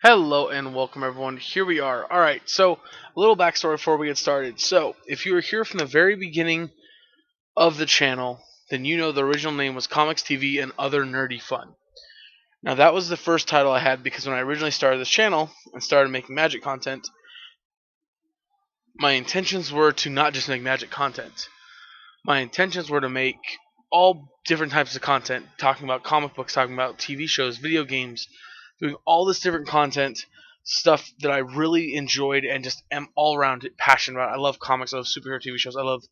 Hello and welcome everyone. Here we are. Alright, so a little backstory before we get started. So, if you were here from the very beginning of the channel, then you know the original name was Comics TV and Other Nerdy Fun. Now that was the first title I had because when I originally started this channel and started making magic content, my intentions were to not just make magic content. My intentions were to make all different types of content, talking about comic books, talking about TV shows, video games, doing all this different content, stuff that I really enjoyed and just am all around passionate about. I love comics, I love superhero TV shows, I love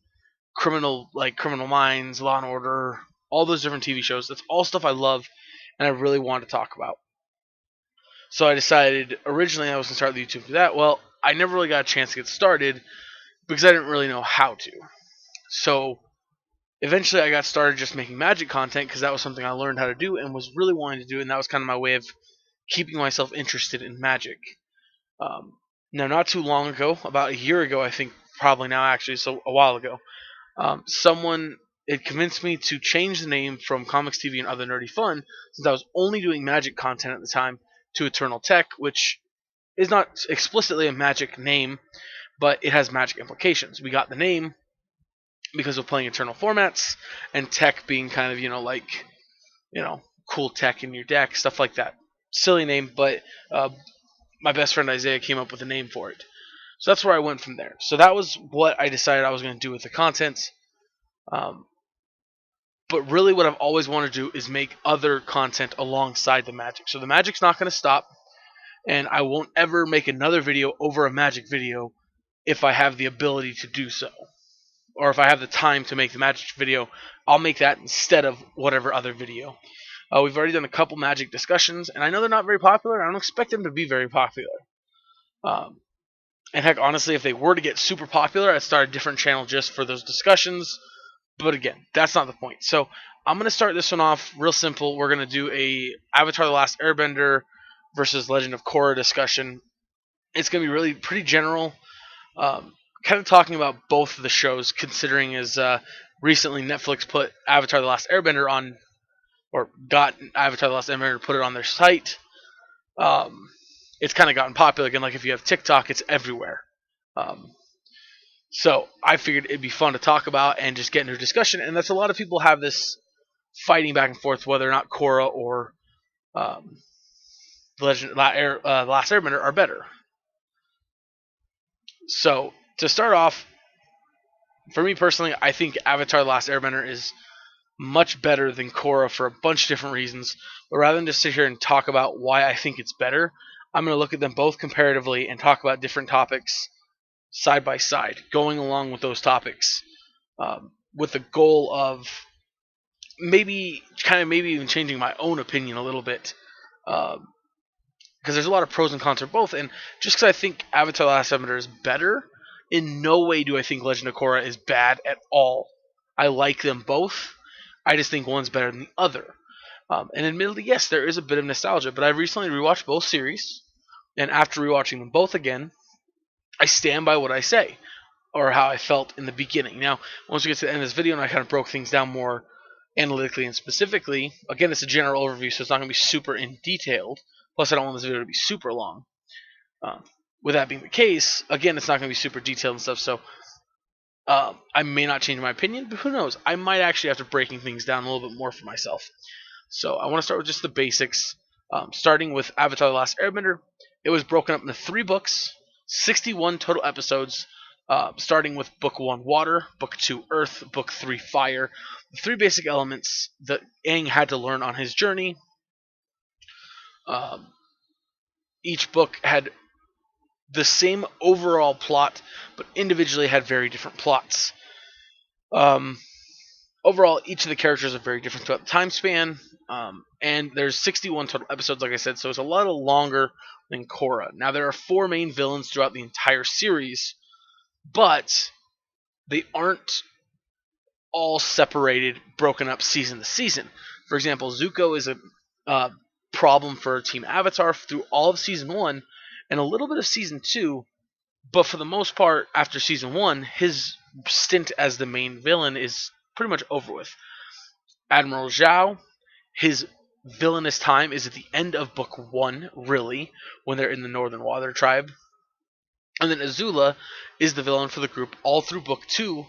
Criminal Minds, Law and Order, all those different TV shows. That's all stuff I love and I really wanted to talk about. So I decided originally I was going to start the YouTube for that. Well, I never really got a chance to get started because I didn't really know how to. So eventually I got started just making magic content because that was something I learned how to do and was really wanting to do, and that was kind of my way of keeping myself interested in magic. Um, Now, not too long ago, about a year ago, I think, probably now actually, so a while ago, someone it convinced me to change the name from Comics TV and Other Nerdy Fun, since I was only doing magic content at the time, to Eternal Tech, which is not explicitly a magic name, but it has magic implications. We got the name because of playing Eternal formats, and tech being kind of, you know, cool tech in your deck, stuff like that. Silly name, but my best friend Isaiah came up with a name for it. So that's where I went from there. So that was what I decided I was going to do with the content. Um, but really, what I've always wanted to do is make other content alongside the magic. So the magic's not going to stop, and I won't ever make another video over a magic video if I have the ability to do so. Or if I have the time to make the magic video, I'll make that instead of whatever other video. We've already done a couple magic discussions, and I know they're not very popular. I don't expect them to be very popular. Um, and heck, honestly, if they were to get super popular, I'd start a different channel just for those discussions. But again, that's not the point. So I'm going to start this one off real simple. We're going to do a Avatar: The Last Airbender versus Legend of Korra discussion. It's going to be really pretty general. Kind of talking about both of the shows, considering as recently Netflix put Avatar: The Last Airbender on, or got Avatar: The Last Airbender to put it on their site. Um, it's kind of gotten popular again. Like if you have TikTok, it's everywhere. Um, so I figured it'd be fun to talk about and just get into a discussion. And that's a lot of people have this fighting back and forth whether or not Korra or um, The Last Airbender are better. So to start off, for me personally, I think Avatar: The Last Airbender is much better than Korra for a bunch of different reasons. But rather than just sit here and talk about why I think it's better, I'm going to look at them both comparatively and talk about different topics side by side, going along with those topics, with the goal of maybe even changing my own opinion a little bit. Because there's a lot of pros and cons for both, and just because I think Avatar: The Last Airbender is better, in no way do I think Legend of Korra is bad at all. I like them both. I just think one's better than the other. And admittedly, yes, there is a bit of nostalgia, but I've recently rewatched both series, and after rewatching them both again, I stand by what I say, or how I felt in the beginning. Now, once we get to the end of this video and I kind of broke things down more analytically and specifically, again, it's a general overview, so it's not going to be super in detailed. Plus, I don't want this video to be super long. With that being the case, again, it's not going to be super detailed and stuff, so I may not change my opinion, but who knows? I might actually have to breaking things down a little bit more for myself. So I want to start with just the basics, starting with Avatar: The Last Airbender. It was broken up into 3 books, 61 total episodes, starting with Book 1, Water, Book 2, Earth, Book 3, Fire. The 3 basic elements that Aang had to learn on his journey. Um, each book had the same overall plot, but individually had very different plots. Overall, each of the characters are very different throughout the time span, and there's 61 total episodes, like I said, so it's a lot longer than Korra. Now, there are 4 main villains throughout the entire series, but they aren't all separated, broken up season to season. For example, Zuko is a problem for Team Avatar through all of season 1 and a little bit of season 2, but for the most part, after season 1, his stint as the main villain is pretty much over with. Admiral Zhao, his villainous time is at the end of book 1, really, when they're in the Northern Water Tribe. And then Azula is the villain for the group all through book 2,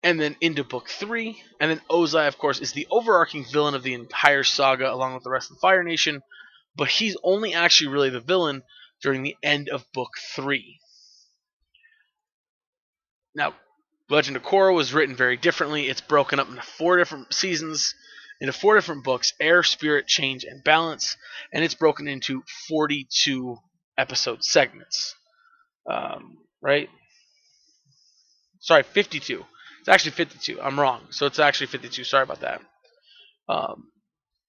and then into book 3. And then Ozai, of course, is the overarching villain of the entire saga along with the rest of the Fire Nation, but he's only actually really the villain during the end of book 3. Now, Legend of Korra was written very differently. It's broken up into 4 different seasons, into 4 different books: Air, Spirit, Change, and Balance, and it's broken into 42 episode segments. Right? Sorry, 52. It's actually 52. I'm wrong. So it's actually 52. Sorry about that. Um,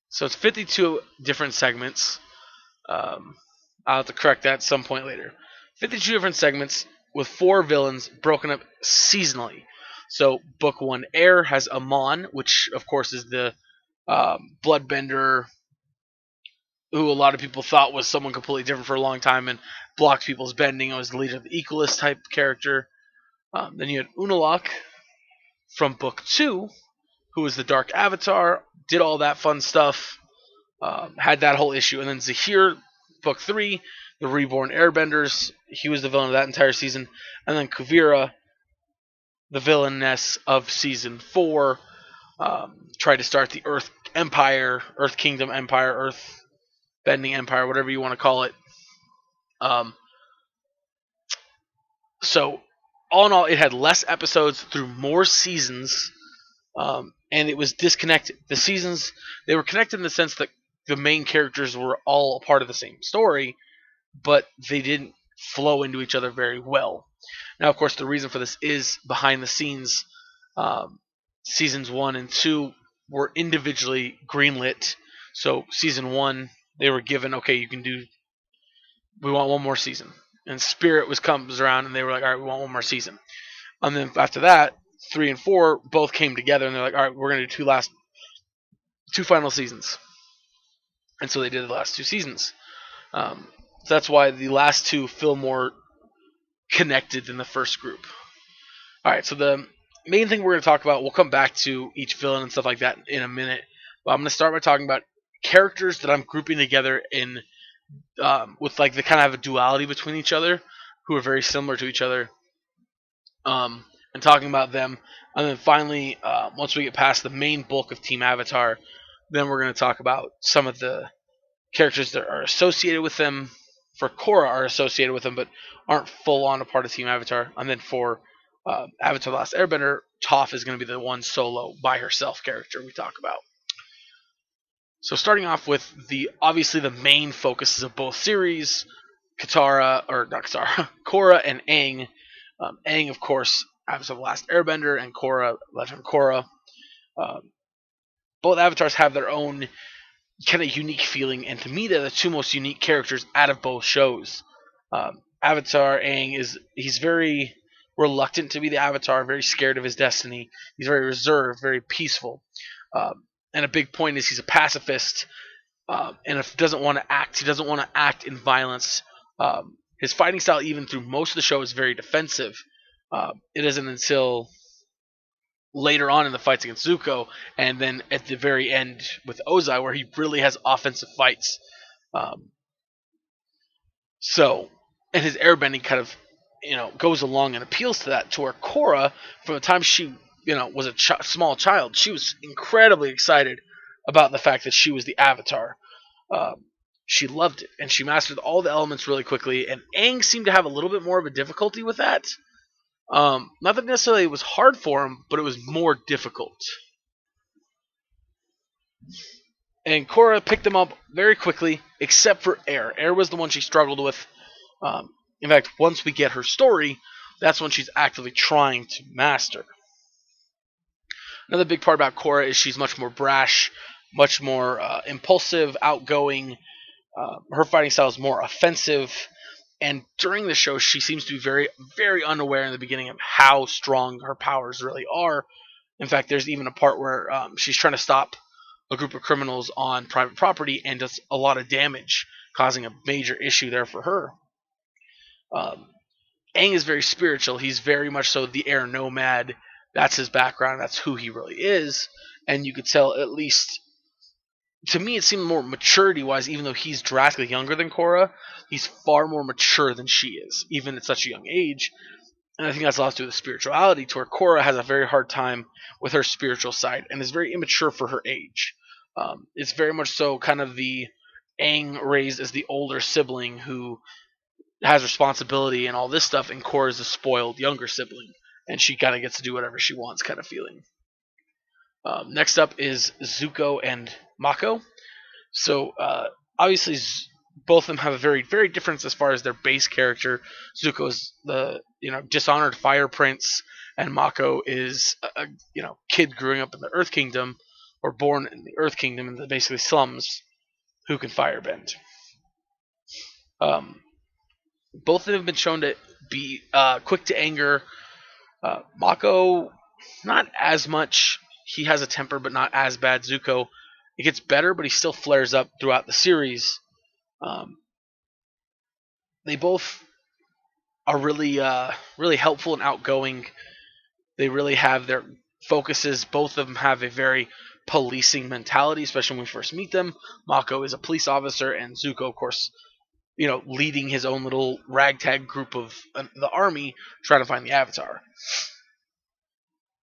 so it's 52 different segments. I'll have to correct that at some point later. 52 different segments with 4 villains broken up seasonally. So book 1, Air, has Amon, which of course is the bloodbender who a lot of people thought was someone completely different for a long time and blocked people's bending. It was the leader of the Equalist type character. Then you had Unalak from book 2, who was the Dark Avatar, did all that fun stuff, had that whole issue. And then Zahir, book 3, the Reborn Airbenders, he was the villain of that entire season. And then Kuvira, the villainess of season 4, tried to start the Earth Empire, Earth Kingdom Empire, Earth Bending Empire, whatever you want to call it. So, all in all, it had less episodes through more seasons, and it was disconnected. The seasons, they were connected in the sense that the main characters were all a part of the same story, but they didn't flow into each other very well. Now, of course, the reason for this is behind the scenes. Seasons 1 and 2 were individually greenlit. So season 1, they were given, okay, you can do, we want one more season. And Spirit comes around and they were like, all right, we want one more season. And then after that, 3 and 4 both came together and they're like, all right, we're going to do two final seasons. And so they did the last 2 seasons. So that's why the last 2 feel more connected than the first group. All right, so the main thing we're going to talk about, we'll come back to each villain and stuff like that in a minute. But I'm going to start by talking about characters that I'm grouping together in with like the kind of have a duality between each other, who are very similar to each other, and talking about them. And then finally, once we get past the main bulk of Team Avatar, then we're going to talk about some of the characters that are associated with them. For Korra, are associated with them, but aren't full on a part of Team Avatar. And then for Avatar: The Last Airbender, Toph is going to be the one solo by herself character we talk about. So starting off with obviously the main focuses of both series, Korra and Aang. Aang, of course, Avatar: The Last Airbender, and Korra, Legend of Korra. Both avatars have their own kind of unique feeling, and to me, they're the 2 most unique characters out of both shows. Avatar Aang he's very reluctant to be the Avatar, very scared of his destiny. He's very reserved, very peaceful, and a big point is he's a pacifist. And if he doesn't want to act in violence. His fighting style, even through most of the show, is very defensive. It isn't until later on in the fights against Zuko, and then at the very end with Ozai, where he really has offensive fights. And his airbending kind of, goes along and appeals to that. To where Korra, from the time she, was a small child, she was incredibly excited about the fact that she was the Avatar. She loved it, and she mastered all the elements really quickly. And Aang seemed to have a little bit more of a difficulty with that. Not that necessarily it was hard for him, but it was more difficult. And Korra picked him up very quickly, except for Air. Air was the one she struggled with. In fact, once we get her story, that's when she's actively trying to master. Another big part about Korra is she's much more brash, much more impulsive, outgoing. Her fighting style is more offensive. And during the show, she seems to be very, very unaware in the beginning of how strong her powers really are. In fact, there's even a part where she's trying to stop a group of criminals on private property and does a lot of damage, causing a major issue there for her. Aang is very spiritual. He's very much so the air nomad. That's his background. That's who he really is. And you could tell, at least to me, it seemed more maturity wise, even though he's drastically younger than Korra, he's far more mature than she is, even at such a young age. And I think that's a lot to do with spirituality, to where Korra has a very hard time with her spiritual side and is very immature for her age. It's very much so kind of the Aang raised as the older sibling who has responsibility and all this stuff, and Korra is a spoiled younger sibling, and she kind of gets to do whatever she wants, kind of feeling. Next up is Zuko and Mako. So obviously, both of them have a very difference as far as their base character. Zuko is the dishonored fire prince, and Mako is a kid growing up in the Earth Kingdom, or born in the Earth Kingdom in the basically slums, who can firebend. Um, both of them have been shown to be quick to anger. Mako, not as much. He has a temper, but not as bad. Zuko, it gets better, but he still flares up throughout the series. Um, they both are really helpful and outgoing. They really have their focuses. Both of them have a very policing mentality, especially when we first meet them. Mako is a police officer, and Zuko, of course, leading his own little ragtag group of the army trying to find the Avatar.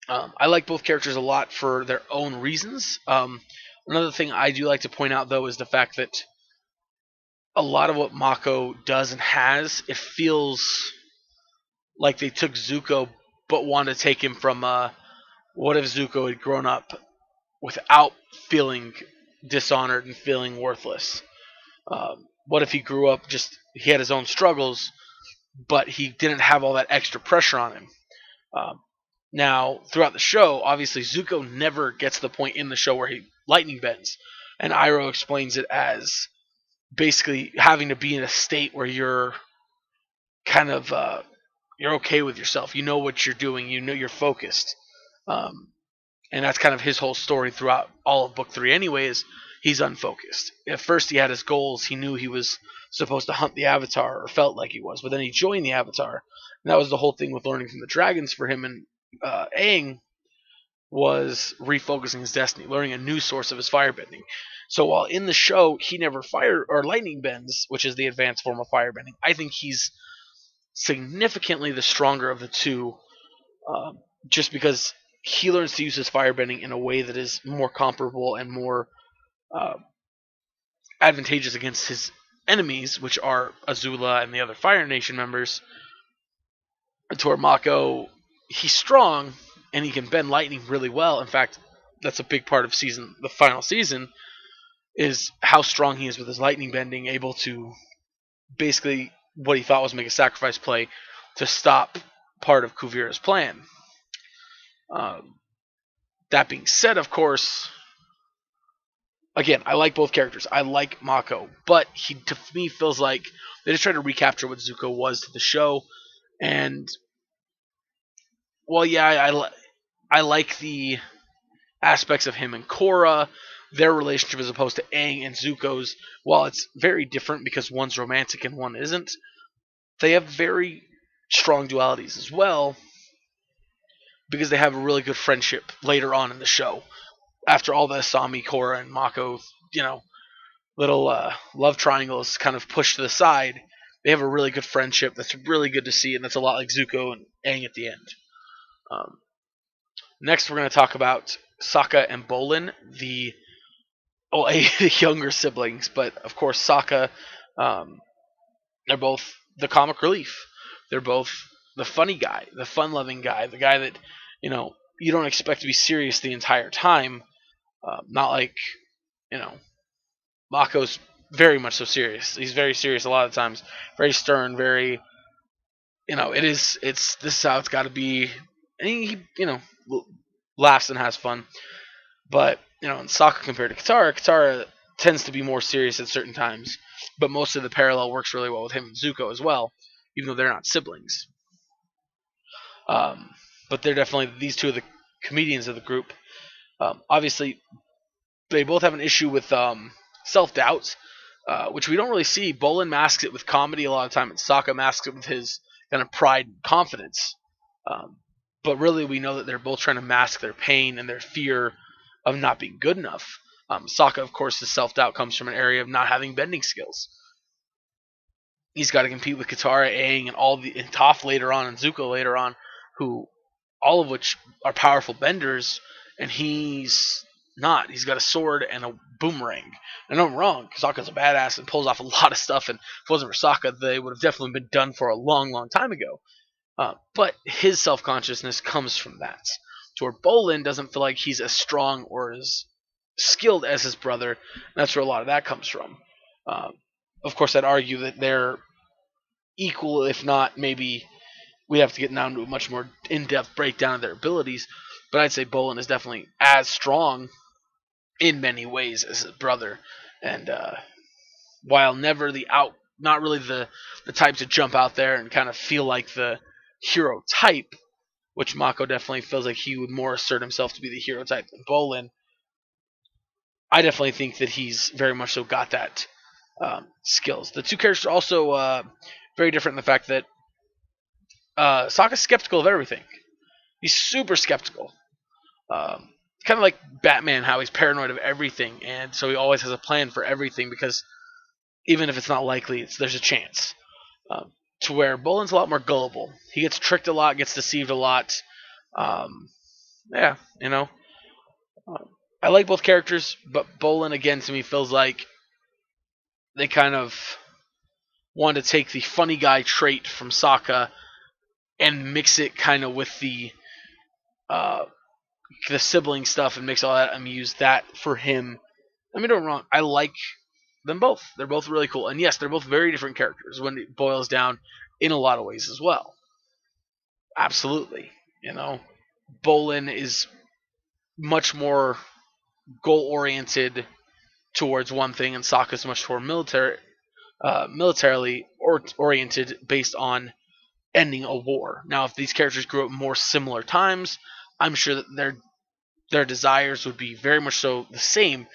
I like both characters a lot for their own reasons. Another thing I do like to point out, though, is the fact that a lot of what Mako does and has, it feels like they took Zuko but wanted to take him from what if Zuko had grown up without feeling dishonored and feeling worthless? What if he grew up he had his own struggles, but he didn't have all that extra pressure on him? Um, Now, throughout the show, obviously Zuko never gets to the point in the show where he lightning bends, and Iroh explains it as basically having to be in a state where you're kind of you're okay with yourself. You know what you're doing. You know you're focused. Um, and that's kind of his whole story throughout all of book 3 anyway, is he's unfocused. At first he had his goals. He knew he was supposed to hunt the Avatar, or felt like he was, but then he joined the Avatar. And that was the whole thing with learning from the dragons for him. And Aang was refocusing his destiny, learning a new source of his firebending. So while in the show he never fire or lightning bends, which is the advanced form of firebending, I think he's significantly the stronger of the two, um, just because he learns to use his firebending in a way that is more comparable and more uh, advantageous against his enemies, which are Azula and the other Fire Nation members. To where Mako, he's strong and he can bend lightning really well. In fact, that's a big part of the final season, is how strong he is with his lightning bending, able to basically what he thought was make a sacrifice play to stop part of Kuvira's plan. Um, that being said, of course, again, I like both characters. I like Mako, but he to me feels like they just try to recapture what Zuko was to the show. And well, yeah, I like the aspects of him and Korra, their relationship as opposed to Aang and Zuko's. While it's very different because one's romantic and one isn't, they have very strong dualities as well, because they have a really good friendship later on in the show. After all the Asami, Korra, and Mako, you know, little love triangles kind of pushed to the side, they have a really good friendship that's really good to see, and that's a lot like Zuko and Aang at the end. Um, Next, we're going to talk about Sokka and Bolin, the younger siblings, but of course Sokka, um, they're both the comic relief. They're both the funny guy, the fun-loving guy, the guy that you don't expect to be serious the entire time. Not like you know Mako's very much so serious. He's very serious a lot of times, very stern, very it's this is how it's got to be. And he laughs and has fun. But in Sokka compared to Katara tends to be more serious at certain times. But most of the parallel works really well with him and Zuko as well, even though they're not siblings. Um, but they're definitely these two are the comedians of the group. Obviously, they both have an issue with self doubt, which we don't really see. Bolin masks it with comedy a lot of time, and Sokka masks it with his kind of pride and confidence. Um, but really, we know that they're both trying to mask their pain and their fear of not being good enough. Sokka, of course, his self doubt comes from an area of not having bending skills. He's got to compete with Katara, Aang, and Toph later on, and Zuko later on, who all of which are powerful benders, and he's not. He's got a sword and a boomerang. And I'm wrong. Sokka's a badass and pulls off a lot of stuff. And if it wasn't for Sokka, they would have definitely been done for a long, long time ago. But his self consciousness comes from that. To where Bolin doesn't feel like he's as strong or as skilled as his brother. And that's where a lot of that comes from. Um, of course, I'd argue that they're equal, if not maybe we have to get down to a much more in-depth breakdown of their abilities. But I'd say Bolin is definitely as strong in many ways as his brother, and while never not really the type to jump out there and kind of feel like the hero type, which Mako definitely feels like he would more assert himself to be the hero type than Bolin. I definitely think that he's very much so got that skills. The two characters are also very different in the fact that Sokka's skeptical of everything. He's super skeptical. Kind of like Batman, how he's paranoid of everything, and so he always has a plan for everything because even if it's not likely, there's a chance. To where Bolin's a lot more gullible. He gets tricked a lot, gets deceived a lot. Um, yeah, you know. I like both characters, but Bolin again to me feels like they kind of wanted to take the funny guy trait from Sokka and mix it kind of with uh, the sibling stuff and mix all that and use that for him. I mean, don't get me wrong. I like them both. They're both really cool. And yes, they're both very different characters when it boils down in a lot of ways as well. Absolutely. You know, Bolin is much more goal oriented towards one thing, and Sokka is much more militarily oriented based on ending a war. Now, if these characters grew up more similar times, I'm sure that their desires would be very much so the same,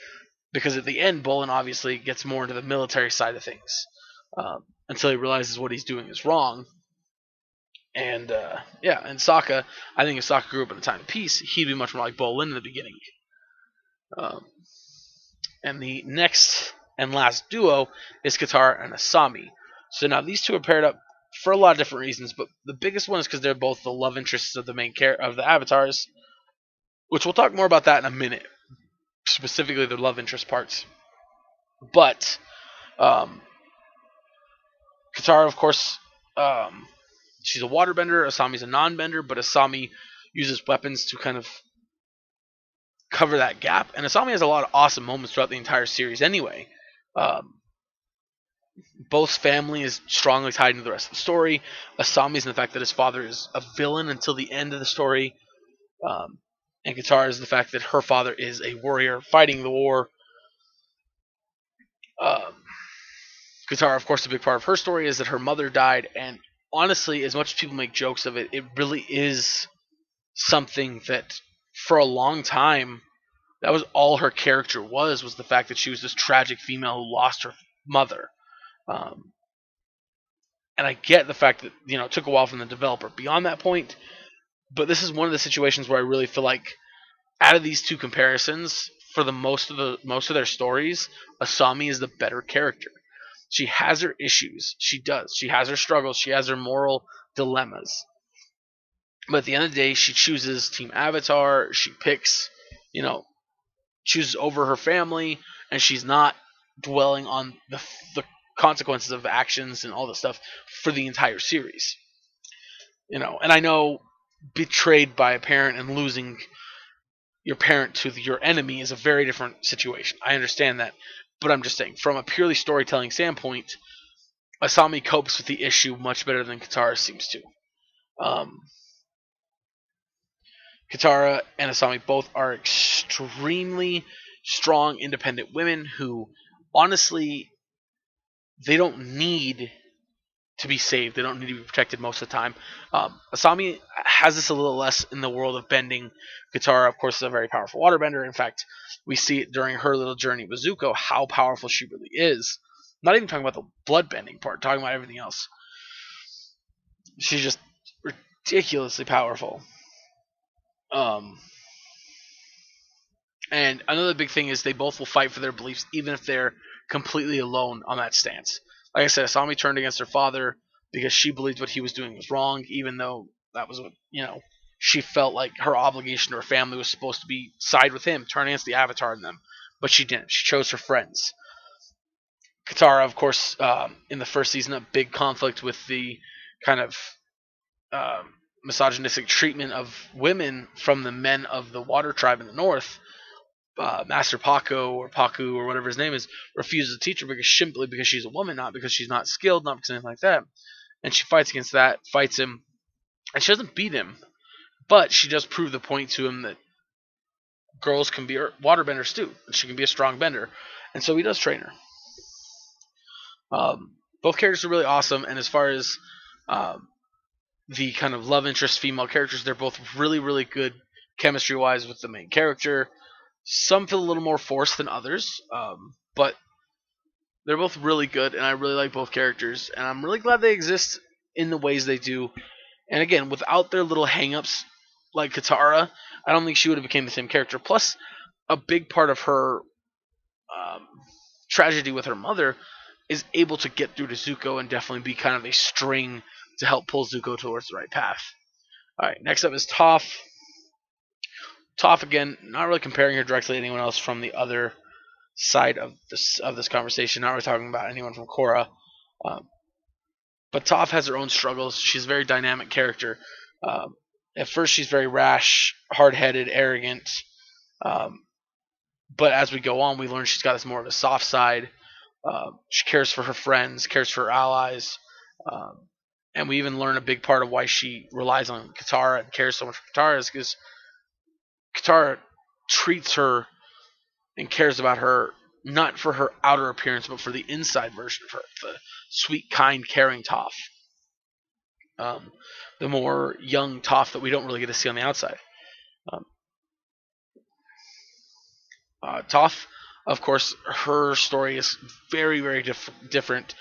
because at the end, Bolin obviously gets more into the military side of things until he realizes what he's doing is wrong. And yeah, and Sokka, I think if Sokka grew up in a time of peace, he'd be much more like Bolin in the beginning. Um, and the next and last duo is Katara and Asami. So now these two are paired up for a lot of different reasons, but the biggest one is because they're both the love interests of the main of the avatars, which we'll talk more about that in a minute, specifically the love interest parts. But um, Katara, of course, um, she's a waterbender. Asami's a non-bender, but Asami uses weapons to kind of cover that gap. And Asami has a lot of awesome moments throughout the entire series anyway. Um, Both's family is strongly tied into the rest of the story. Asami's in the fact that his father is a villain until the end of the story. Um, and Katara is the fact that her father is a warrior fighting the war. Um, Katara, of course, a big part of her story is that her mother died. And honestly, as much as people make jokes of it, it really is something that for a long time that was all her character was the fact that she was this tragic female who lost her mother. Um, and I get the fact that it took a while from the developer beyond that point, but this is one of the situations where I really feel like out of these two comparisons, for the most of their stories, Asami is the better character. She has her issues. She does. She has her struggles. She has her moral dilemmas. But at the end of the day, she chooses Team Avatar. She picks, you know, chooses over her family, and she's not dwelling on the consequences of actions and all this stuff for the entire series. And I know betrayed by a parent and losing your parent to your enemy is a very different situation. I understand that, but I'm just saying from a purely storytelling standpoint, Asami copes with the issue much better than Katara seems to. Um, Katara and Asami both are extremely strong, independent women who, honestly, they don't need to be saved. They don't need to be protected most of the time. Asami has this a little less in the world of bending. Katara, of course, is a very powerful waterbender. In fact, we see it during her little journey with Zuko, how powerful she really is. Not even talking about the blood bending part, talking about everything else. She's just ridiculously powerful. Um, And another big thing is they both will fight for their beliefs, even if they're completely alone on that stance. Like I said, Asami turned against her father because she believed what he was doing was wrong, even though that was what she felt like her obligation to her family was supposed to be side with him, turn against the Avatar in them. But she didn't. She chose her friends. Katara, of course, in the first season, a big conflict with the kind of misogynistic treatment of women from the men of the Water Tribe in the north. Master Paku or whatever his name is refuses to teach her simply because she's a woman, not because she's not skilled, not because anything like that. And she fights against that, fights him, and she doesn't beat him, but she does prove the point to him that girls can be waterbenders too, and she can be a strong bender, and so he does train her. Both characters are really awesome, and as far as um, the kind of love interest female characters, they're both really, really good chemistry wise with the main character. Some feel a little more forced than others, but they're both really good, and I really like both characters, and I'm really glad they exist in the ways they do. And again, without their little hangups, like Katara, I don't think she would have become the same character. Plus, a big part of her um, tragedy with her mother is able to get through to Zuko and definitely be kind of a string to help pull Zuko towards the right path. All right, next up is Toph. Toph again, not really comparing her directly to anyone else from the other side of this conversation. Not really talking about anyone from Korra, um, but Toph has her own struggles. She's a very dynamic character. Um, at first, she's very rash, hard-headed, arrogant. Um, but as we go on, we learn she's got this more of a soft side. She cares for her friends, cares for her allies, um, and we even learn a big part of why she relies on Katara and cares so much for Katara is because Katara treats her and cares about her not for her outer appearance, but for the inside version of her, the sweet, kind, caring Toph. Um, the more young Toph that we don't really get to see on the outside. Um, Toph, of course, her story is very, very different.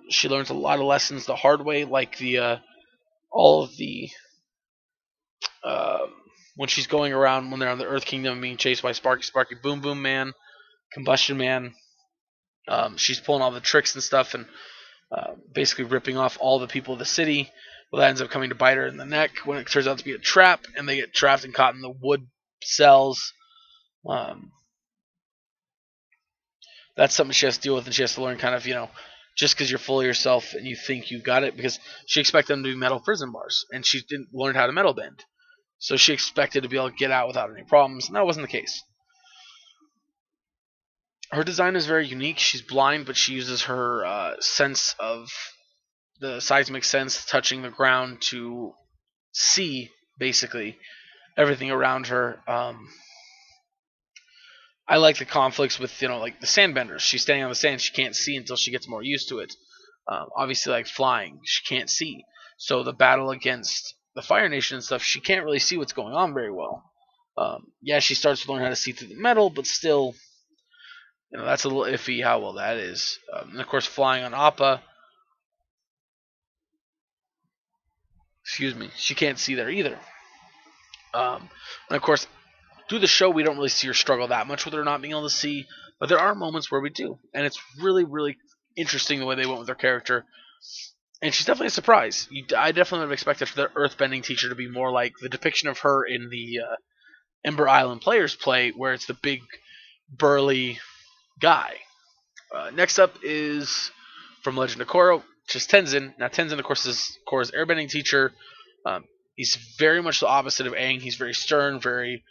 She learns a lot of lessons the hard way, like the all of the um, when she's going around when they're on the Earth Kingdom being chased by Sparky Boom Boom Man, Combustion Man. She's pulling all the tricks and stuff, and basically ripping off all the people of the city. Well, that ends up coming to bite her in the neck when it turns out to be a trap, and they get trapped and caught in the wood cells. Um, that's something she has to deal with, and she has to learn kind of, just because you're full of yourself and you think you got it, because she expected them to be metal prison bars, and she didn't learn how to metal bend. So she expected to be able to get out without any problems, and that wasn't the case. Her design is very unique. She's blind, but she uses her sense of the seismic sense touching the ground to see basically everything around her. I like the conflicts with like the sandbenders. She's standing on the sand, she can't see until she gets more used to it. Obviously, like flying, she can't see. So the battle against the Fire Nation and stuff, she can't really see what's going on very well. Yeah, she starts to learn how to see through the metal, but still, that's a little iffy how well that is. And of course, flying on Appa, excuse me, she can't see there either. And of course, through the show, we don't really see her struggle that much with her not being able to see, but there are moments where we do, and it's really, really interesting the way they went with her character. And she's definitely a surprise. I definitely would have expected for the Earthbending teacher to be more like the depiction of her in the Ember Island Players play, where it's the big, burly guy. Next up is from Legend of Korra, which is Tenzin. Now, Tenzin, of course, is Korra's airbending teacher. Um, he's very much the opposite of Aang. He's very stern, very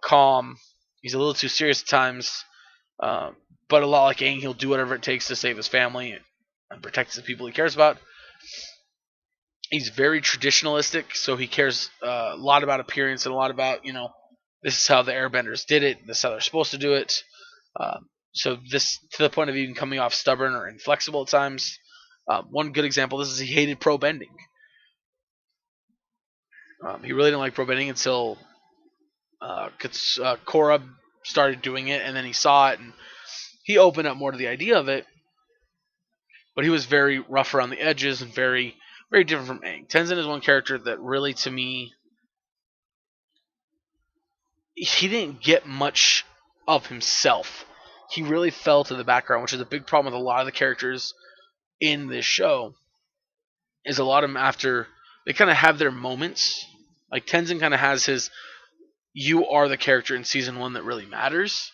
calm. He's a little too serious at times, but a lot like Aang, he'll do whatever it takes to save his family and protect the people he cares about. He's very traditionalistic, so he cares a lot about appearance and a lot about, this is how the airbenders did it, this is how they're supposed to do it. So this, to the point of even coming off stubborn or inflexible at times. One good example, this is he hated pro bending. He really didn't like pro bending until Korra started doing it, and then he saw it, and he opened up more to the idea of it. But he was very rough around the edges and very, very different from Aang. Tenzin is one character that really, to me, he didn't get much of himself. He really fell to the background, which is a big problem with a lot of the characters in this show. Is a lot of them after they kind of have their moments. Like Tenzin kind of has his "you are the character in season one that really matters"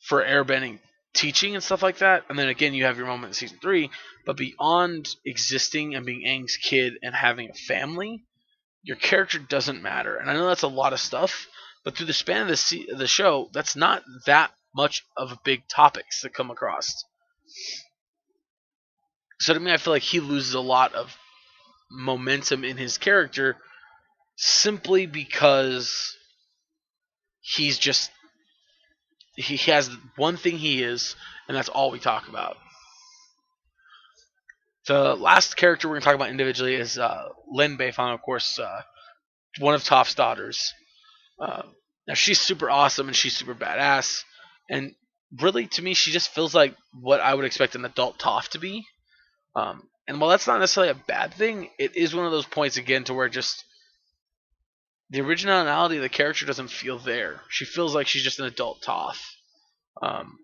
for airbending teaching and stuff like that. And then again, you have your moment in season three. But beyond existing and being Aang's kid and having a family, your character doesn't matter. And I know that's a lot of stuff, but through the span of the show, that's not that much of a big topics to come across. So to me, I feel like he loses a lot of momentum in his character simply because he's just he has one thing he is, and that's all we talk about. The last character we're going to talk about individually is Lin Beifen, of course, one of Toph's daughters. Uh, Now she's super awesome and she's super badass, and really to me she just feels like what I would expect an adult Toph to be. And while that's not necessarily a bad thing, it is one of those points again to where just the originality of the character doesn't feel there. She feels like she's just an adult Toph. Um,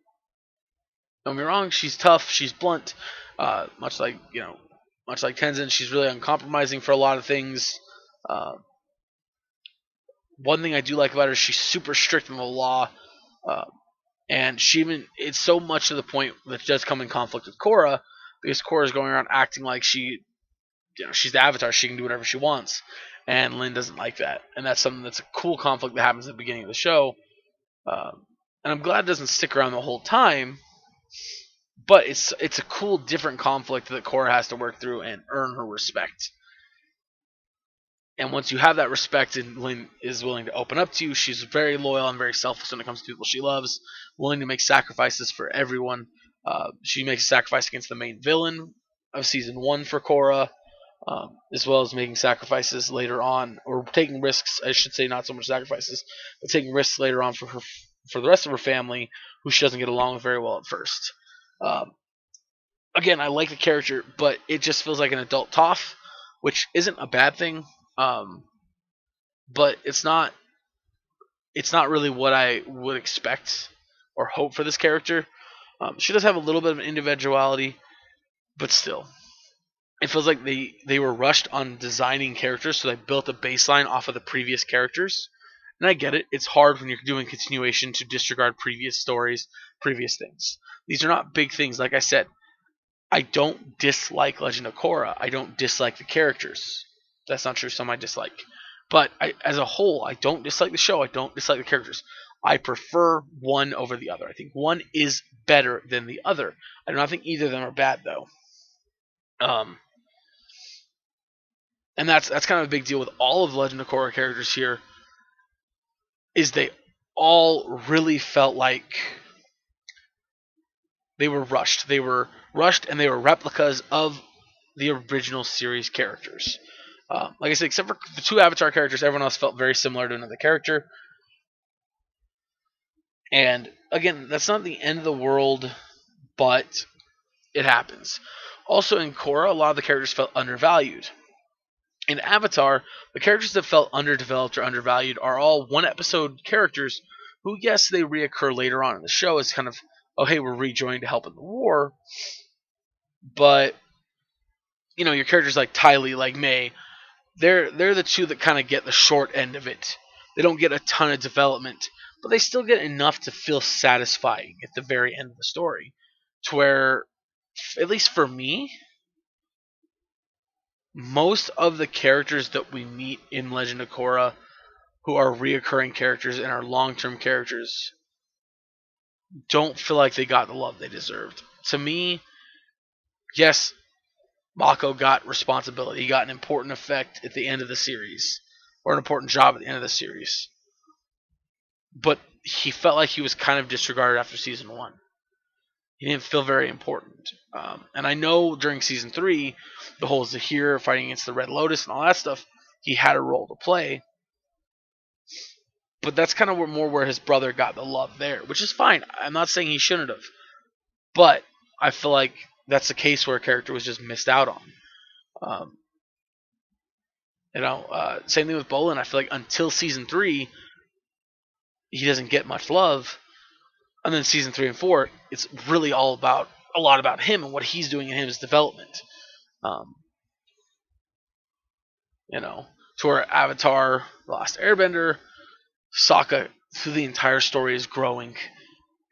don't get me wrong, she's tough, she's blunt, much like Tenzin, she's really uncompromising for a lot of things. Uh, One thing I do like about her is she's super strict in the law, uh, and she even it's so much to the point that it does come in conflict with Korra because Korra's going around acting like she's the Avatar, she can do whatever she wants, and Lin doesn't like that, and that's something that's a cool conflict that happens at the beginning of the show, and I'm glad it doesn't stick around the whole time, but it's a cool different conflict that Korra has to work through and earn her respect. And once you have that respect and Lin is willing to open up to you, she's very loyal and very selfless when it comes to people she loves, willing to make sacrifices for everyone. She makes a sacrifice against the main villain of season one for Korra, as well as making sacrifices later on, or taking risks, I should say, not so much sacrifices, but taking risks later on for the rest of her family, who she doesn't get along with very well at first. Um, Again, I like the character, but it just feels like an adult Toph, which isn't a bad thing. Um, but it's not really what I would expect or hope for this character. She does have a little bit of individuality, but still, it feels like they were rushed on designing characters, so they built a baseline off of the previous characters. And I get it; it's hard when you're doing continuation to disregard previous stories, previous things. These are not big things. Like I said, I don't dislike Legend of Korra. I don't dislike the characters. That's not true. Some I dislike. But as a whole, I don't dislike the show. I don't dislike the characters. I prefer one over the other. I think one is better than the other. I do not think either of them are bad, though. Um, and that's kind of a big deal with all of the Legend of Korra characters here. Is they all really felt like they were rushed. They were rushed, and they were replicas of the original series characters. Like I said, except for the two Avatar characters, everyone else felt very similar to another character. And again, that's not the end of the world, but it happens. Also, in Korra, a lot of the characters felt undervalued. In Avatar, the characters that felt underdeveloped or undervalued are all one episode characters who, yes, they reoccur later on in the show as kind of, oh, hey, we're rejoining to help in the war. But, your characters like Ty Lee, like May, they're the two that kind of get the short end of it. They don't get a ton of development, but they still get enough to feel satisfying at the very end of the story, to where, at least for me, most of the characters that we meet in Legend of Korra, who are reoccurring characters and are long-term characters, don't feel like they got the love they deserved. To me, yes, Mako got responsibility. He got an important effect at the end of the series, or an important job at the end of the series. But he felt like he was kind of disregarded after season one. He didn't feel very important. And I know during season three, the whole Zahir fighting against the Red Lotus and all that stuff, he had a role to play. But that's kind of more where his brother got the love there, which is fine. I'm not saying he shouldn't have. But I feel like that's a case where a character was just missed out on. Um, same thing with Bolin. I feel like until season three, he doesn't get much love. And then season 3 and 4, it's really all about a lot about him and what he's doing in his development. Um, you know, to where Avatar, The Last Airbender, Sokka through the entire story is growing.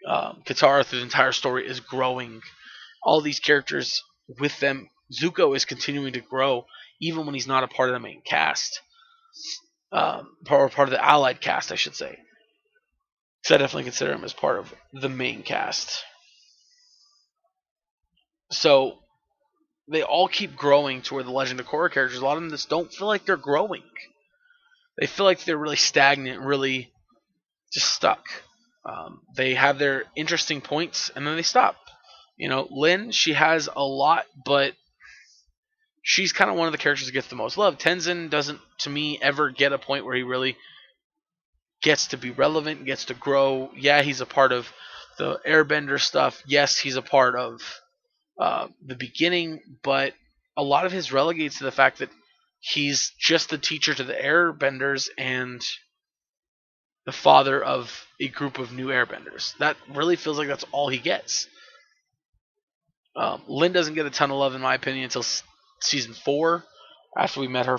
Katara through the entire story is growing. All these characters with them, Zuko is continuing to grow even when he's not a part of the main cast, part of the allied cast, I should say. So I definitely consider him as part of the main cast. So they all keep growing to where the Legend of Korra characters, a lot of them just don't feel like they're growing. They feel like they're really stagnant, really just stuck. They have their interesting points and then they stop. Lin, she has a lot, but she's kind of one of the characters that gets the most love. Tenzin doesn't, to me, ever get a point where he really gets to be relevant, gets to grow. Yeah, he's a part of the Airbender stuff. Yes, he's a part of the beginning, but a lot of his relegates to the fact that he's just the teacher to the Airbenders and the father of a group of new Airbenders. That really feels like that's all he gets. Lynn doesn't get a ton of love, in my opinion, until season 4, after we met her,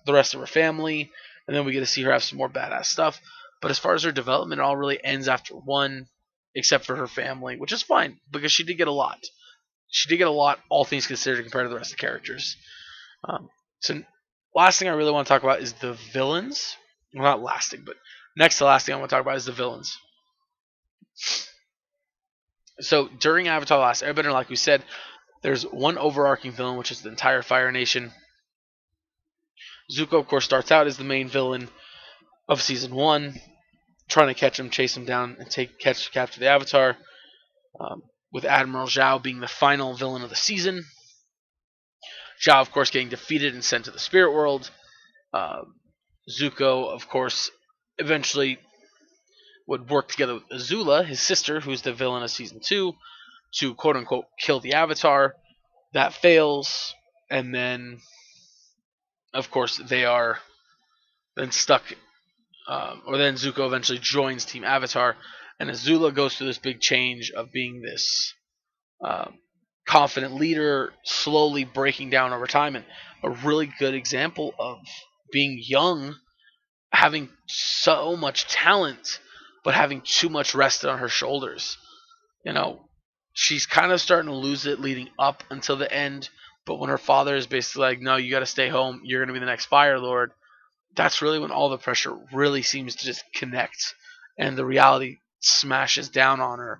the rest of her family, and then we get to see her have some more badass stuff. But as far as her development, it all really ends after 1, except for her family, which is fine because she did get a lot. She did get a lot, all things considered, compared to the rest of the characters. So, last thing I really want to talk about is the villains. Well, not last thing, but next to last thing I want to talk about is the villains. So during Avatar: The Last Airbender, like we said, there's one overarching villain, which is the entire Fire Nation. Zuko, of course, starts out as the main villain of season 1, trying to catch him, chase him down, and capture the Avatar. With Admiral Zhao being the final villain of the season. Zhao, of course, getting defeated and sent to the spirit world. Zuko, of course, eventually would work together with Azula, his sister, who's the villain of season 2, to quote unquote kill the Avatar. That fails, and then, of course, they are then stuck, or then Zuko eventually joins Team Avatar, and Azula goes through this big change of being this confident leader, slowly breaking down over time, and a really good example of being young, having so much talent, but having too much rested on her shoulders. She's kind of starting to lose it leading up until the end, but when her father is basically like, no, you got to stay home, you're going to be the next Fire Lord, that's really when all the pressure really seems to just connect, and the reality smashes down on her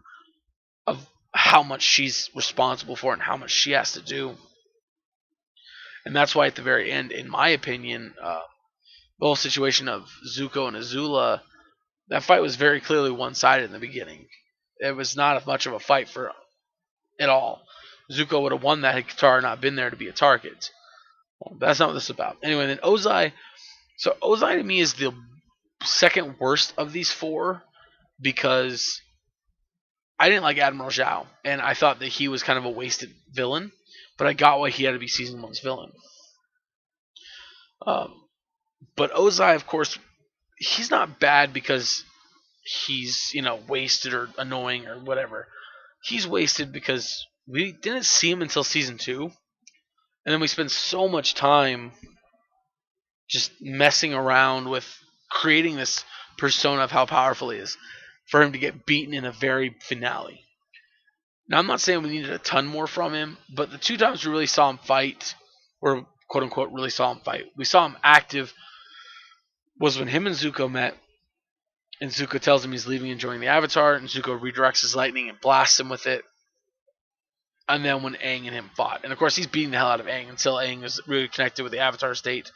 of how much she's responsible for and how much she has to do. And that's why at the very end, in my opinion, the whole situation of Zuko and Azula, that fight was very clearly one-sided in the beginning. It was not much of a fight for at all. Zuko would have won that had Katara not been there to be a target. Well, that's not what this is about. Anyway, then Ozai. So Ozai to me is the second worst of these 4 because I didn't like Admiral Zhao, and I thought that he was kind of a wasted villain, but I got why he had to be season 1's villain. But Ozai, of course, he's not bad because he's, wasted or annoying or whatever. He's wasted because we didn't see him until season 2, and then we spent so much time just messing around with creating this persona of how powerful he is for him to get beaten in a very finale. Now, I'm not saying we needed a ton more from him, but the 2 times we really saw him fight, or quote unquote really saw him fight, we saw him active, was when him and Zuko met, and Zuko tells him he's leaving and joining the Avatar, and Zuko redirects his lightning and blasts him with it. And then when Aang and him fought. And of course, he's beating the hell out of Aang until Aang is really connected with the Avatar state.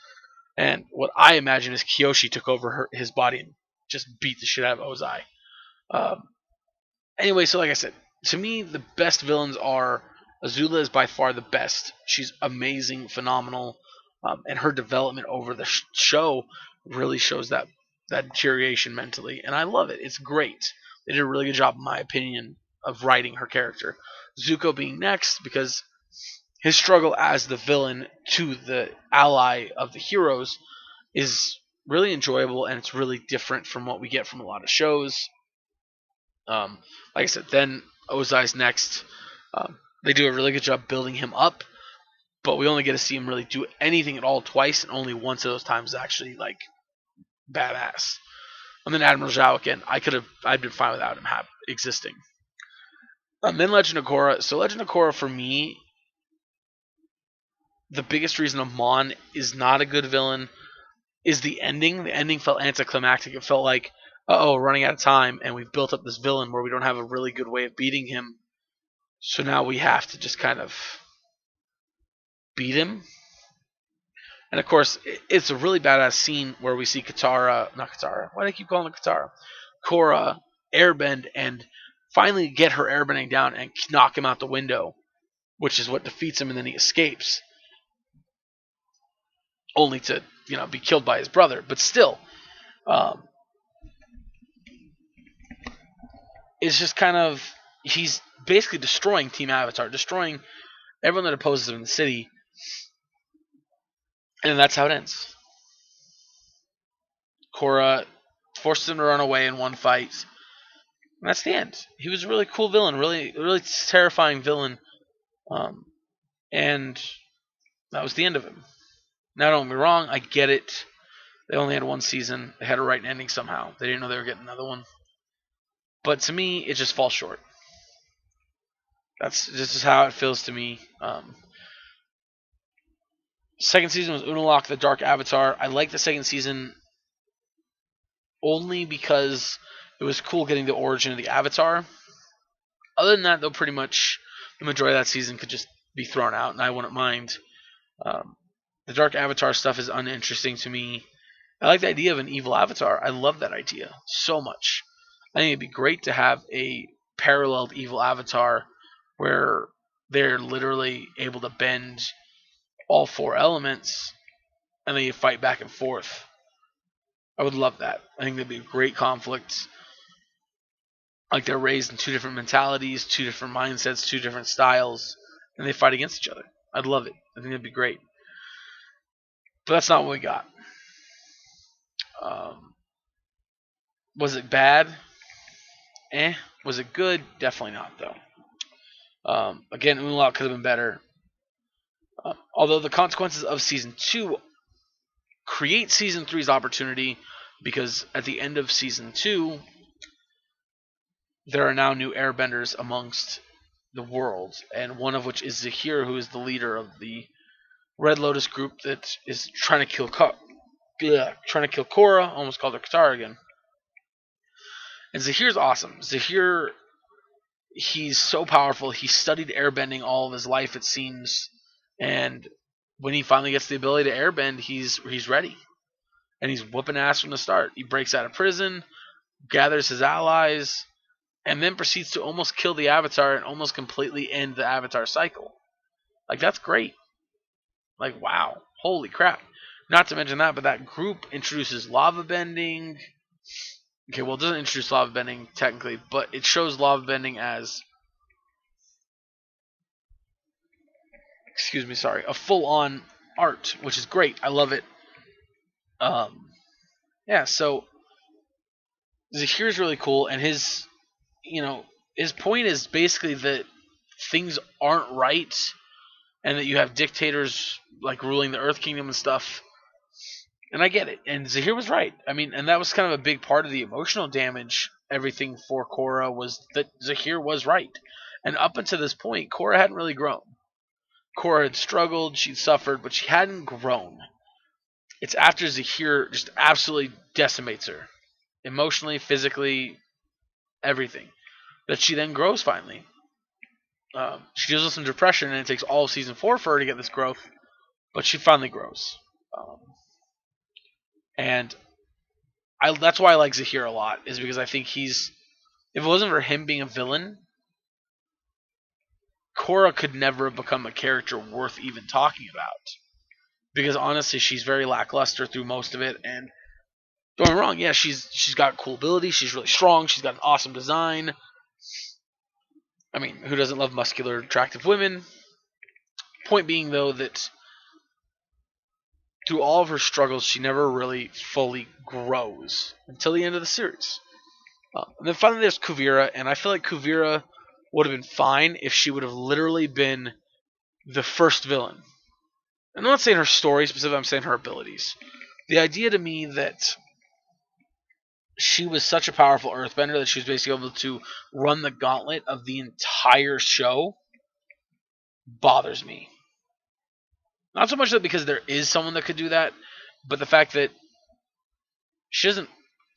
And what I imagine is Kyoshi took over his body and just beat the shit out of Ozai. Anyway, so like I said, to me, the best villains are Azula is by far the best. She's amazing, phenomenal, and her development over the show really shows that deterioration mentally, and I love it. It's great. They did a really good job, in my opinion, of writing her character. Zuko being next because his struggle as the villain to the ally of the heroes is really enjoyable, and it's really different from what we get from a lot of shows. Um, like I said, then Ozai's next. They do a really good job building him up, but we only get to see him really do anything at all twice, and only once of those times is actually like badass. And then Admiral Zhao again, I'd been fine without him existing. Then Legend of Korra. So Legend of Korra for me, the biggest reason Amon is not a good villain is the ending. The ending felt anticlimactic. It felt like, we're running out of time, and we've built up this villain where we don't have a really good way of beating him. So now we have to just kind of beat him. And of course, it's a really badass scene where we see not Katara. Why do I keep calling her Katara? Korra airbend and finally get her airbending down and knock him out the window, which is what defeats him, and then he escapes, only to be killed by his brother. But still, um, it's just kind of he's basically destroying Team Avatar, destroying everyone that opposes him in the city, and that's how it ends. Korra forces him to run away in one fight. And that's the end. He was a really cool villain, really terrifying villain, um, and that was the end of him. Now, don't get me wrong, I get it. They only had one season. They had to write an ending somehow. They didn't know they were getting another one. But to me, it just falls short. This is how it feels to me. Second season was Unalaq, the Dark Avatar. I like the second season only because it was cool getting the origin of the Avatar. Other than that, though, pretty much the majority of that season could just be thrown out, and I wouldn't mind. Um, the Dark Avatar stuff is uninteresting to me. I like the idea of an evil Avatar. I love that idea so much. I think it'd be great to have a paralleled evil Avatar where they're literally able to bend all four elements and then you fight back and forth. I would love that. I think that'd be a great conflict. Like they're raised in two different mentalities, two different mindsets, two different styles, and they fight against each other. I'd love it. I think that'd be great. But that's not what we got. Um, was it bad? Was it good? Definitely not, though. Again, Unlock could have been better. Although the consequences of season 2 create season three's opportunity, because at the end of season 2, there are now new airbenders amongst the world, and one of which is Zahir, who is the leader of the Red Lotus group that is trying to kill Korra. Almost called her Katara again. And Zahir's awesome. Zahir, he's so powerful. He studied airbending all of his life, it seems, and when he finally gets the ability to airbend, he's ready, and he's whooping ass from the start. He breaks out of prison, gathers his allies, and then proceeds to almost kill the Avatar and almost completely end the Avatar cycle. Like, that's great. Like, wow. Holy crap. Not to mention that, but that group introduces lava bending. Okay, well, it doesn't introduce lava bending technically, but it shows lava bending as, a full-on art, which is great. I love it. Yeah, so Zahir's really cool, and his point is basically that things aren't right, and that you have dictators like ruling the Earth Kingdom and stuff. And I get it. And Zahir was right. I mean, and that was kind of a big part of the emotional damage. Everything for Korra was that Zahir was right. And up until this point, Korra hadn't really grown. Korra had struggled, she'd suffered, but she hadn't grown. It's after Zahir just absolutely decimates her, emotionally, physically, everything, that she then grows finally. She deals with some depression, and it takes all of season 4 for her to get this growth, but she finally grows. And that's why I like Zahir a lot, is because I think if it wasn't for him being a villain, Korra could never have become a character worth even talking about. Because honestly, she's very lackluster through most of it, and don't get me wrong, yeah, she's got cool ability, she's really strong, she's got an awesome design. I mean, who doesn't love muscular, attractive women? Point being, though, that through all of her struggles, she never really fully grows until the end of the series. And then finally, there's Kuvira, and I feel like Kuvira would have been fine if she would have literally been the first villain. I'm not saying her story specifically, I'm saying her abilities. The idea to me that she was such a powerful earthbender that she was basically able to run the gauntlet of the entire show bothers me. Not so much that because there is someone that could do that, but the fact that she doesn't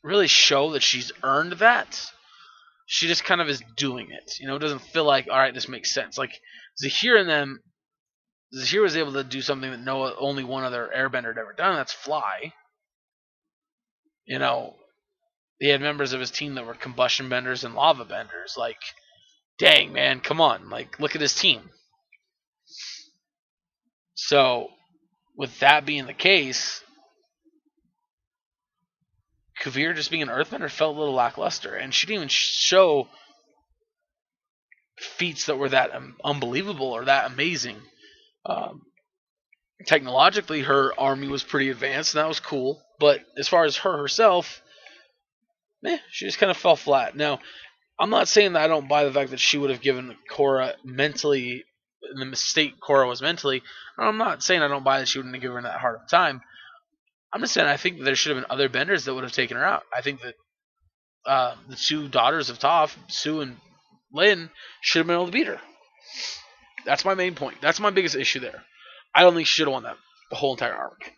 really show that she's earned that. She just kind of is doing it. It doesn't feel like, all right, this makes sense. Like Zahir and them, Zahir was able to do something that only one other airbender had ever done, and that's fly. He had members of his team that were combustion benders and lava benders. Like, dang, man, come on. Like, look at his team. So, with that being the case, Kuvir just being an earthbender felt a little lackluster, and she didn't even show feats that were that unbelievable or that amazing. Technologically, her army was pretty advanced, and that was cool. But as far as her herself, she just kind of fell flat. Now, I'm not saying that I don't buy the fact that she would have given Korra mentally, in the state Korra was mentally. I'm not saying I don't buy that she wouldn't have given her that hard of a time. I'm just saying I think that there should have been other benders that would have taken her out. I think that the two daughters of Toph, Sue and Lin, should have been able to beat her. That's my main point. That's my biggest issue there. I don't think she should have won that the whole entire arc.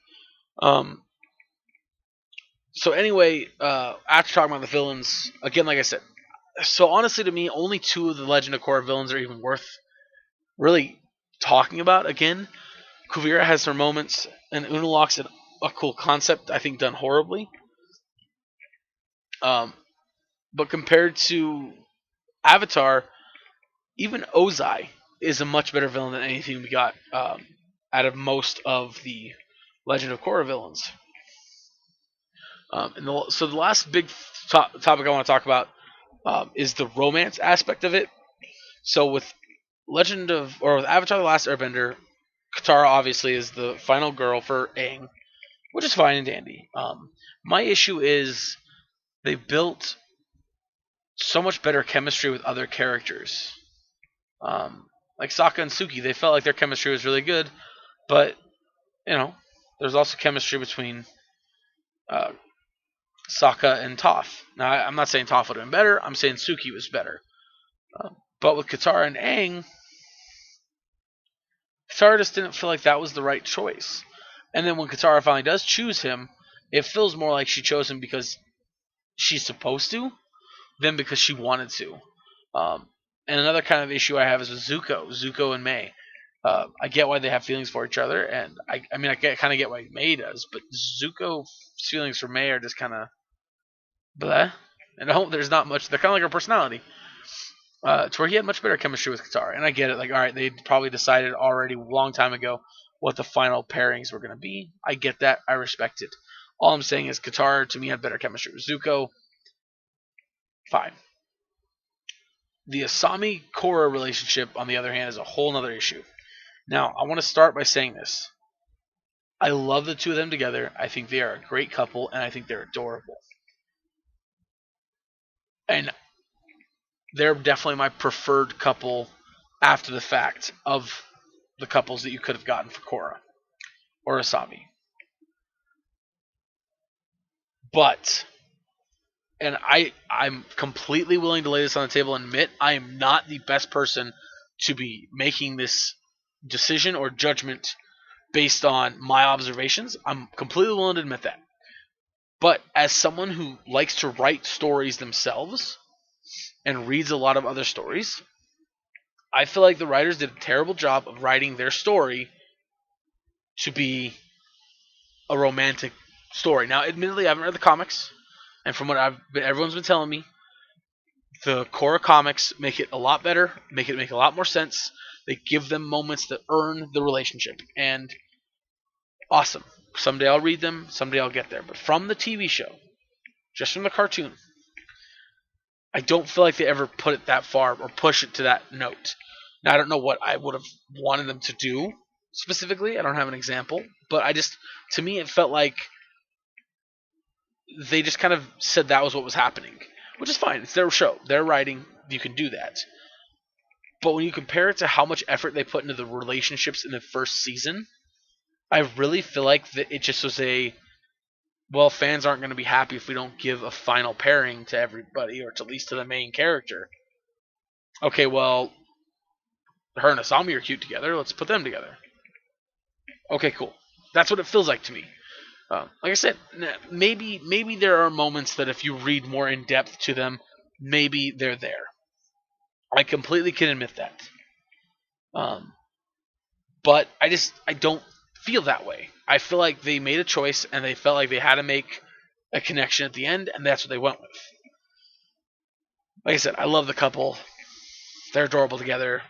So anyway, after talking about the villains, again, like I said, so honestly to me, only two of the Legend of Korra villains are even worth really talking about. Again, Kuvira has her moments, and Unalaq's a cool concept, I think done horribly. But compared to Avatar, even Ozai is a much better villain than anything we got out of most of the Legend of Korra villains. So the last big topic I want to talk about is the romance aspect of it. So with with Avatar: The Last Airbender, Katara obviously is the final girl for Aang, which is fine and dandy. My issue is they built so much better chemistry with other characters. Like Sokka and Suki, they felt like their chemistry was really good, but there's also chemistry between Sokka and Toph. Now, I'm not saying Toph would have been better. I'm saying Suki was better. But with Katara and Aang, Katara just didn't feel like that was the right choice. And then when Katara finally does choose him, it feels more like she chose him because she's supposed to than because she wanted to. And another kind of issue I have is with Zuko and May. I get why they have feelings for each other, and I kind of get why May does, but Zuko's feelings for May are just kind of bleh. And there's not much. They're kind of like her personality. To where he had much better chemistry with Katara, and I get it. Like, all right, they probably decided already a long time ago what the final pairings were going to be. I get that. I respect it. All I'm saying is Katara to me had better chemistry with Zuko. Fine. The Asami Korra relationship, on the other hand, is a whole other issue. Now, I want to start by saying this. I love the two of them together. I think they are a great couple, and I think they're adorable. And they're definitely my preferred couple after the fact of the couples that you could have gotten for Korra or Asami. But, and I'm completely willing to lay this on the table and admit I am not the best person to be making this decision or judgment based on my observations. I'm completely willing to admit that. But as someone who likes to write stories themselves and reads a lot of other stories, I feel like the writers did a terrible job of writing their story to be a romantic story. Now, admittedly, I haven't read the comics, and from what everyone's been telling me, the Korra comics make it a lot better, make it make a lot more sense. They give them moments that earn the relationship, and awesome. Someday I'll read them, someday I'll get there. But from the TV show, just from the cartoon, I don't feel like they ever put it that far or push it to that note. Now, I don't know what I would have wanted them to do, specifically. I don't have an example, but to me, it felt like they just kind of said that was what was happening, which is fine. It's their show, their writing. You can do that. But when you compare it to how much effort they put into the relationships in the first season, I really feel like that it just was well, fans aren't going to be happy if we don't give a final pairing to everybody, or at least to the main character. Okay, well, her and Asami are cute together. Let's put them together. Okay, cool. That's what it feels like to me. Like I said, maybe there are moments that if you read more in depth to them, maybe they're there. I completely can admit that. Um, but I don't feel that way. I feel like they made a choice and they felt like they had to make a connection at the end, and that's what they went with. Like I said, I love the couple. They're adorable together.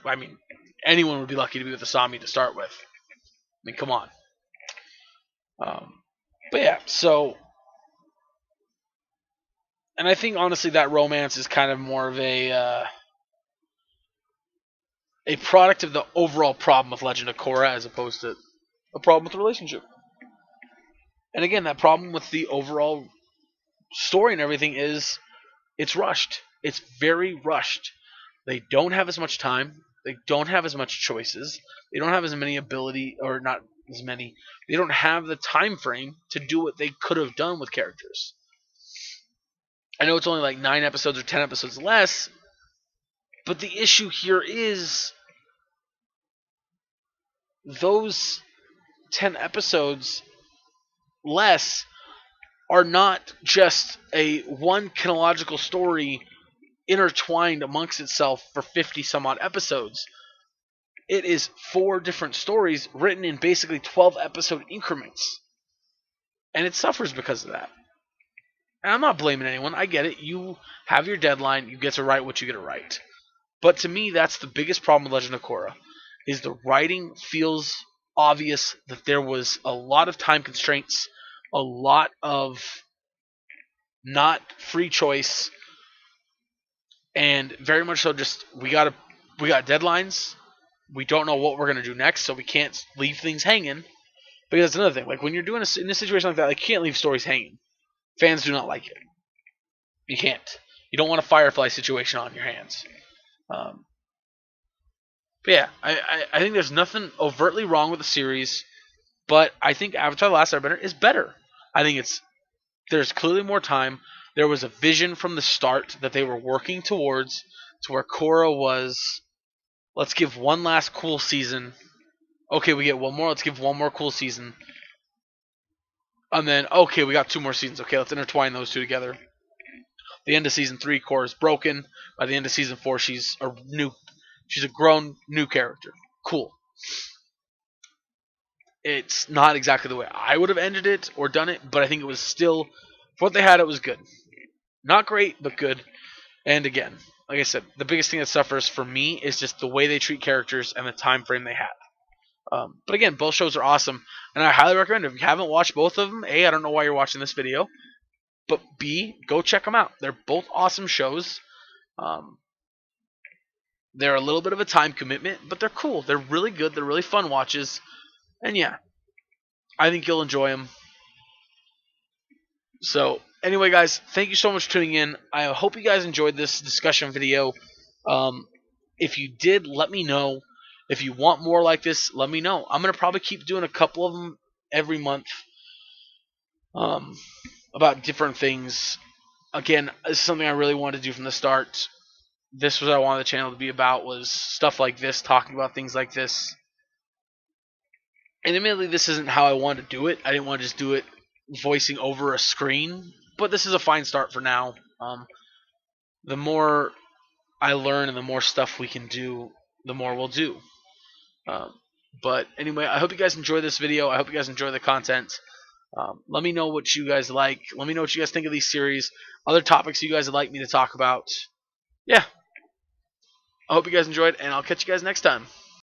I mean, anyone would be lucky to be with Asami to start with. I mean, come on. Um, but yeah, so, and I think honestly that romance is kind of more of a product of the overall problem with Legend of Korra as opposed to a problem with the relationship. And again, that problem with the overall story and everything is it's rushed. It's very rushed. They don't have as much time. They don't have as much choices. They don't have as many ability, or not as many. They don't have the time frame to do what they could have done with characters. I know it's only like 9 episodes or 10 episodes less, but the issue here is those 10 episodes less are not just a one chronological story intertwined amongst itself for 50 some odd episodes. It is 4 different stories written in basically 12 episode increments. And it suffers because of that. And I'm not blaming anyone. I get it. You have your deadline. You get to write what you get to write. But to me, that's the biggest problem with Legend of Korra. Is the writing feels obvious that there was a lot of time constraints, a lot of not free choice, and very much so just we got deadlines. We don't know what we're gonna do next, so we can't leave things hanging. Because that's another thing. Like when you're doing in a situation like that, like, you can't leave stories hanging. Fans do not like it. You can't. You don't want a Firefly situation on your hands. Um, but yeah, I think there's nothing overtly wrong with the series, but I think Avatar: The Last Airbender is better. I think there's clearly more time. There was a vision from the start that they were working towards, to where Korra was, let's give one last cool season. Okay, we get one more. Let's give one more cool season. And then, okay, we got 2 more seasons. Okay, let's intertwine those 2 together. The end of season 3, Korra is broken. By the end of season 4, she's a grown new character. Cool. It's not exactly the way I would have ended it or done it, but I think it was still, for what they had, it was good. Not great, but good. And again, like I said, the biggest thing that suffers for me is just the way they treat characters and the time frame they have. But again, both shows are awesome, and I highly recommend it. If you haven't watched both of them, A, I don't know why you're watching this video, but B, go check them out. They're both awesome shows. They're a little bit of a time commitment, but they're cool. They're really good. They're really fun watches. And yeah, I think you'll enjoy them. So anyway, guys, thank you so much for tuning in. I hope you guys enjoyed this discussion video. If you did, let me know. If you want more like this, let me know. I'm going to probably keep doing a couple of them every month about different things. Again, this is something I really wanted to do from the start. This was what I wanted the channel to be about, was stuff like this, talking about things like this. And admittedly, this isn't how I wanted to do it. I didn't want to just do it voicing over a screen, but this is a fine start for now. The more I learn and the more stuff we can do, the more we'll do. But anyway, I hope you guys enjoy this video. I hope you guys enjoy the content. Let me know what you guys like. Let me know what you guys think of these series. Other topics you guys would like me to talk about. Yeah. I hope you guys enjoyed, and I'll catch you guys next time.